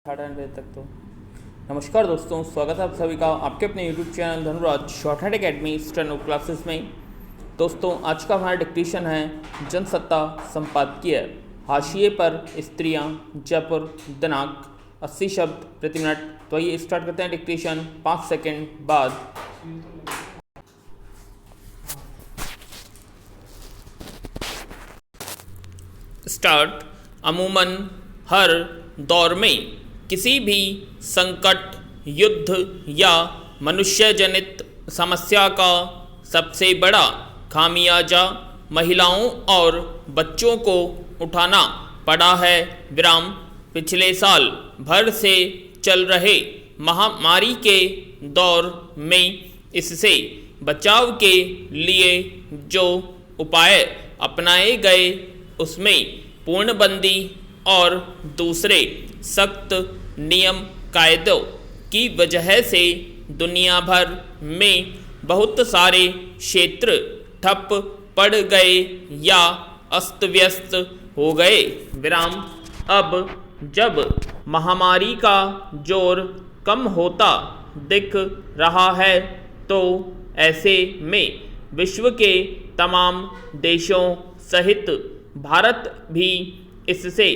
8 तक तो नमस्कार दोस्तों, स्वागत है आप सभी का आपके अपने YouTube channel Dhanuraj shorthand academy steno classes में। दोस्तों, आज का हमारा डिक्टेशन है जनसत्ता संपादकीय। हाशिए पर स्त्रियां, जयपुर, दिनांक 80 शब्द प्रति मिनट। तो आइए स्टार्ट करते हैं डिक्टेशन 5 सेकेंड बाद। स्टार्ट। अमूमन हर दौर में किसी भी संकट, युद्ध या मनुष्य जनित समस्या का सबसे बड़ा खामियाजा महिलाओं और बच्चों को उठाना पड़ा है। विराम। पिछले साल भर से चल रहे महामारी के दौर में इससे बचाव के लिए जो उपाय अपनाए गए उसमें पूर्णबंदी और दूसरे सख्त नियम कायदों की वजह से दुनिया भर में बहुत सारे क्षेत्र ठप पड़ गए या अस्त व्यस्त हो गए। विराम। अब जब महामारी का जोर कम होता दिख रहा है तो ऐसे में विश्व के तमाम देशों सहित भारत भी इससे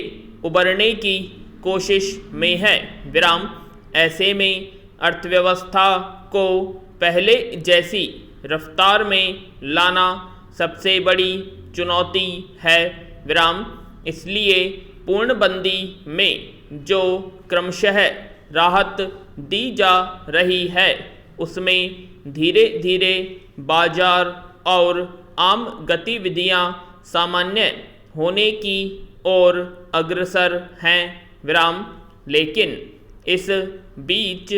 उबरने की कोशिश में है। विराम। ऐसे में अर्थव्यवस्था को पहले जैसी रफ्तार में लाना सबसे बड़ी चुनौती है। विराम। इसलिए पूर्णबंदी में जो क्रमशः राहत दी जा रही है उसमें धीरे धीरे बाजार और आम गतिविधियां सामान्य होने की ओर अग्रसर हैं। विराम। लेकिन इस बीच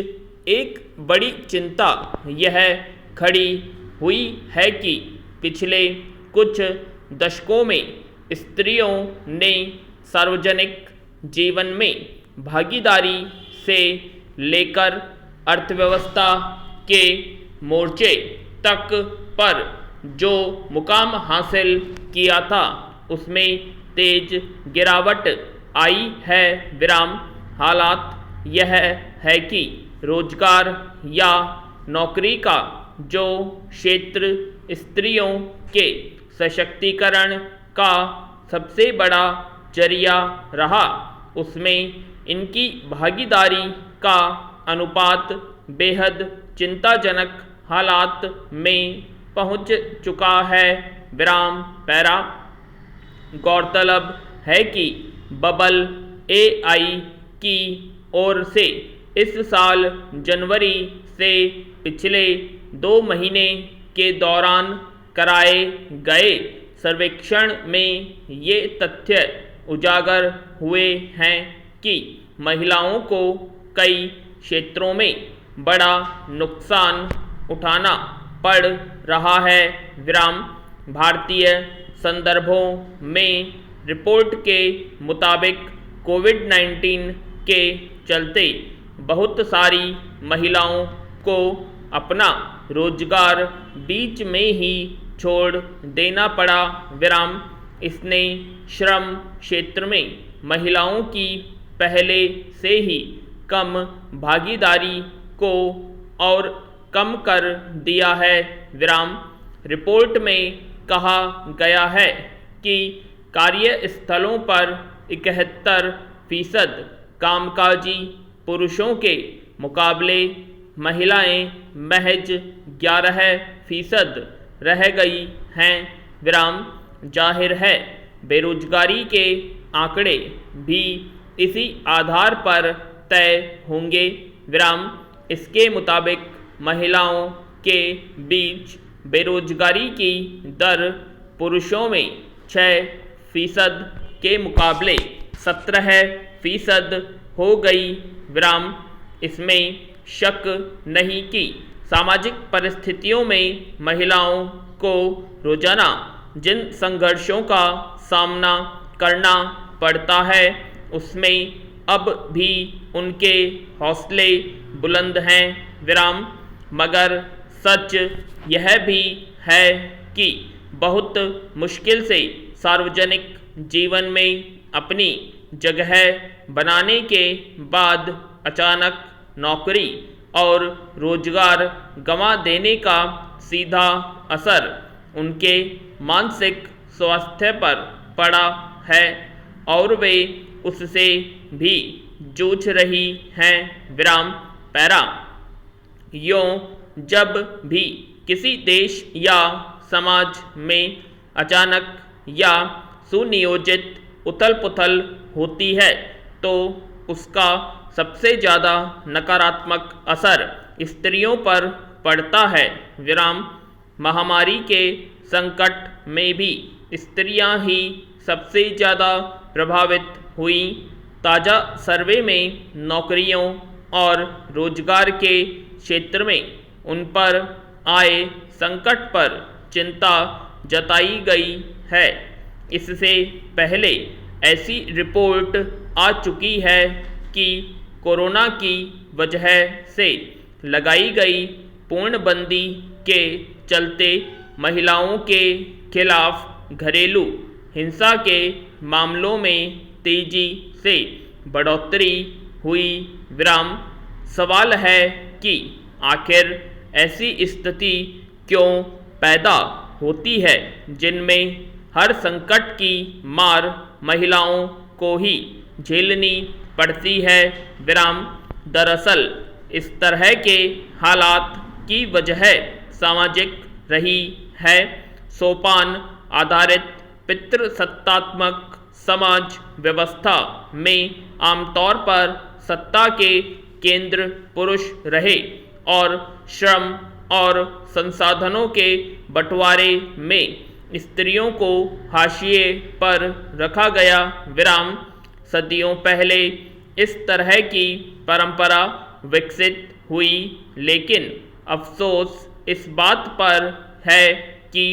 एक बड़ी चिंता यह खड़ी हुई है कि पिछले कुछ दशकों में स्त्रियों ने सार्वजनिक जीवन में भागीदारी से लेकर अर्थव्यवस्था के मोर्चे तक पर जो मुकाम हासिल किया था उसमें तेज गिरावट आई है। विराम। हालात यह है कि रोजगार या नौकरी का जो क्षेत्र स्त्रियों के सशक्तिकरण का सबसे बड़ा जरिया रहा उसमें इनकी भागीदारी का अनुपात बेहद चिंताजनक हालात में पहुंच चुका है। विराम। पैरा। गौरतलब है कि बबल AI की ओर से इस साल जनवरी से पिछले 2 महीने के दौरान कराए गए सर्वेक्षण में ये तथ्य उजागर हुए हैं कि महिलाओं को कई क्षेत्रों में बड़ा नुकसान उठाना पड़ रहा है। विराम। भारतीय संदर्भों में रिपोर्ट के मुताबिक कोविड-19 के चलते बहुत सारी महिलाओं को अपना रोजगार बीच में ही छोड़ देना पड़ा। विराम। इसने श्रम क्षेत्र में महिलाओं की पहले से ही कम भागीदारी को और कम कर दिया है। विराम। रिपोर्ट में कहा गया है कि कार्यस्थलों पर 71% कामकाजी पुरुषों के मुकाबले महिलाएं महज 11% रह गई हैं। विराम। जाहिर है बेरोजगारी के आंकड़े भी इसी आधार पर तय होंगे। विराम। इसके मुताबिक महिलाओं के बीच बेरोजगारी की दर पुरुषों में 6% के मुकाबले 17% हो गई। विराम। इसमें शक नहीं कि सामाजिक परिस्थितियों में महिलाओं को रोजाना जिन संघर्षों का सामना करना पड़ता है उसमें अब भी उनके हौसले बुलंद हैं। विराम। मगर सच यह भी है कि बहुत मुश्किल से सार्वजनिक जीवन में अपनी जगह बनाने के बाद अचानक नौकरी और रोजगार गंवा देने का सीधा असर उनके मानसिक स्वास्थ्य पर पड़ा है और वे उससे भी जूझ रही हैं। विराम पैरा। यूं जब भी किसी देश या समाज में अचानक या सुनियोजित उथल पुथल होती है तो उसका सबसे ज़्यादा नकारात्मक असर स्त्रियों पर पड़ता है। विराम महामारी के संकट में भी स्त्रियां ही सबसे ज़्यादा प्रभावित हुई। ताज़ा सर्वे में नौकरियों और रोजगार के क्षेत्र में उन पर आए संकट पर चिंता जताई गई है। इससे पहले ऐसी रिपोर्ट आ चुकी है कि कोरोना की वजह से लगाई गई पूर्णबंदी के चलते महिलाओं के खिलाफ घरेलू हिंसा के मामलों में तेजी से बढ़ोतरी हुई। विराम सवाल है कि आखिर ऐसी स्थिति क्यों पैदा होती है जिनमें हर संकट की मार महिलाओं को ही झेलनी पड़ती है। विराम दरअसल इस तरह के हालात की वजह सामाजिक रही है। सोपान आधारित पितृसत्तात्मक समाज व्यवस्था में आमतौर पर सत्ता के केंद्र पुरुष रहे और श्रम और संसाधनों के बंटवारे में स्त्रियों को हाशिए पर रखा गया। विराम सदियों पहले इस तरह की परंपरा विकसित हुई, लेकिन अफसोस इस बात पर है कि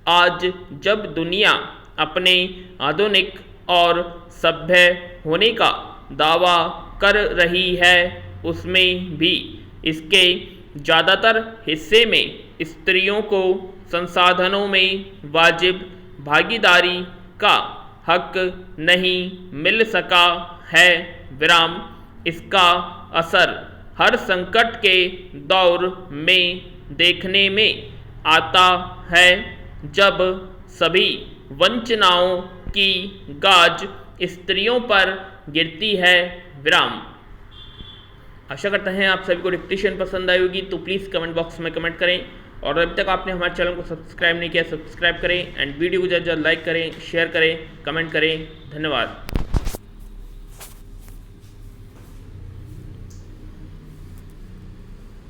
आज जब दुनिया अपने आधुनिक और सभ्य होने का दावा कर रही है उसमें भी इसके ज़्यादातर हिस्से में स्त्रियों को संसाधनों में वाजिब भागीदारी का हक नहीं मिल सका है। विराम इसका असर हर संकट के दौर में देखने में आता है जब सभी वंचनाओं की गाज स्त्रियों पर गिरती है। विराम आशा करते हैं आप सभी को डिक्टेशन पसंद आई होगी, तो प्लीज़ कमेंट बॉक्स में कमेंट करें और अभी तक आपने हमारे चैनल को सब्सक्राइब नहीं किया सब्सक्राइब करें एंड वीडियो को ज़्यादा लाइक करें, शेयर करें, कमेंट करें। धन्यवाद।